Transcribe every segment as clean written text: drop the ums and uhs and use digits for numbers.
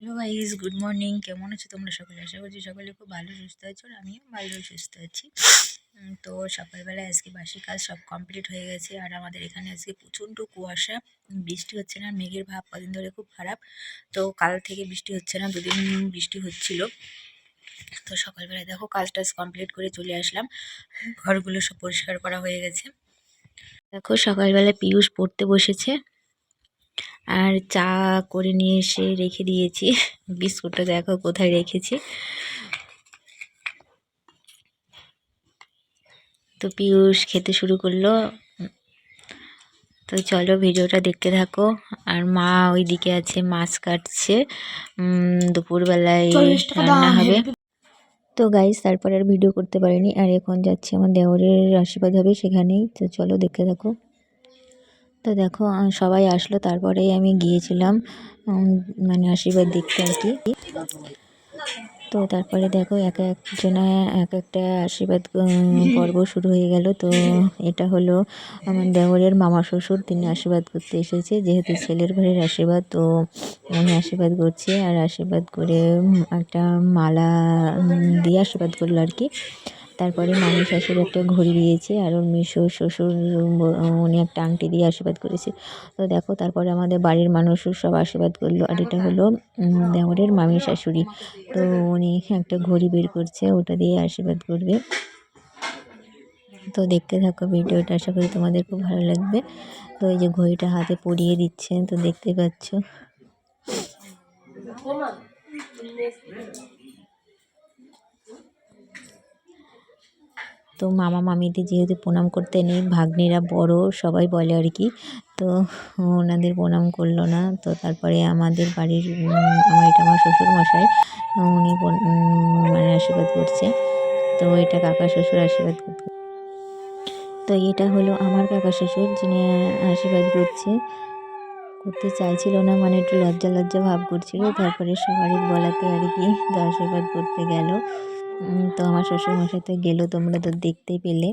Hello guys, good morning. কেমন আছো তোমরা সকলে? আশা করছি সকলে খুব ভালো সুস্থ আছো, আর আমিও ভালো সুস্থ আছি। তো সকালবেলায় আজকে বাসি কাজ সব কমপ্লিট হয়ে গেছে, আর আমাদের এখানে আজকে প্রচণ্ড কুয়াশা, বৃষ্টি হচ্ছে না। মেঘের ভাব কদিন ধরে খুব খারাপ। তো কাল থেকে বৃষ্টি হচ্ছে না, দুদিন বৃষ্টি হচ্ছিল। তো সকালবেলায় দেখো কাজ টাজ কমপ্লিট করে চলে আসলাম। ঘরগুলো সব পরিষ্কার করা হয়ে গেছে। দেখো সকালবেলায় পিয়ুষ পড়তে বসেছে, আর চা করে নিয়ে এসে রেখে দিয়েছি। বিস্কুটটা দেখো কোথায় রেখেছি। তো পিয়ুষ খেতে শুরু করলো। তো চলো ভিডিওটা দেখতে থাকো। আর মা ওইদিকে আছে, মাছ কাটছে, দুপুরবেলায় রান্না হবে। তো গাইস তারপর আর ভিডিও করতে পারিনি, আর এখন যাচ্ছি আমার দেওরের আশীর্বাদ হবে সেখানেই। তো চলো দেখতে থাকো। তো দেখো সবাই আসলো, তারপরেই আমি গিয়েছিলাম মানে আশীর্বাদ দেখতে আর কি। তো তারপরে দেখো এক একজনা এক একটা আশীর্বাদ পর্ব শুরু হয়ে গেল। তো এটা হলো আমার দেওরের মামা শ্বশুর, তিনি আশীর্বাদ করতে এসেছে, যেহেতু ছেলের ঘরের আশীর্বাদ। তো উনি আশীর্বাদ করছে, আর আশীর্বাদ করে একটা মালা দিয়ে আশীর্বাদ করলো আর কি। তারপরে মামি শাশুড়ি একটা ঘড়ি দিয়েছে, আর ওর মিশো শ্বশুর উনি একটা আংটি দিয়ে আশীর্বাদ করেছে। তো দেখো তারপরে আমাদের বাড়ির মানুষও সব আশীর্বাদ করলো। আর এটা হলো দেওরের মামি শাশুড়ি। তো উনি একটা ঘড়ি বের করছে, ওটা দিয়ে আশীর্বাদ করবে। তো দেখতে থাকো ভিডিওটা, আশা করি তোমাদের খুব ভালো লাগবে। তো এই যে ঘড়িটা হাতে পরিয়ে দিচ্ছেন, তো দেখতে পাচ্ছ। তো মামা মামিদের যেহেতু প্রণাম করতে নেই, ভাগ্নিরা বড় সবাই বলে আর কি। তো ওনাদের প্রণাম করলো না। তো তারপরে আমাদের বাড়ির এটা আমার শ্বশুর মশাই, উনি মানে আশীর্বাদ করছে। তো এটা কাকা শ্বশুর আশীর্বাদ করতে। তো এটা হলো আমার কাকা শ্বশুর, যিনি আশীর্বাদ করতে চাইছিল না, মানে একটু লজ্জা লজ্জা ভাব করছিল। তারপরে সবারই বলাতে আর কি তো আশীর্বাদ করতে গেল। তো আমার শ্বশুরমশাই তো গেলো, তোমরা তো দেখতেই পেলে।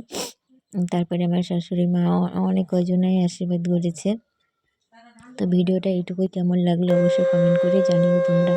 তারপরে আমার শাশুড়ি মা অনেক কজনাই আশীর্বাদ করেছে। তো ভিডিওটা এইটুকুই, কেমন লাগলো অবশ্যই কমেন্ট করে জানিও তোমরা।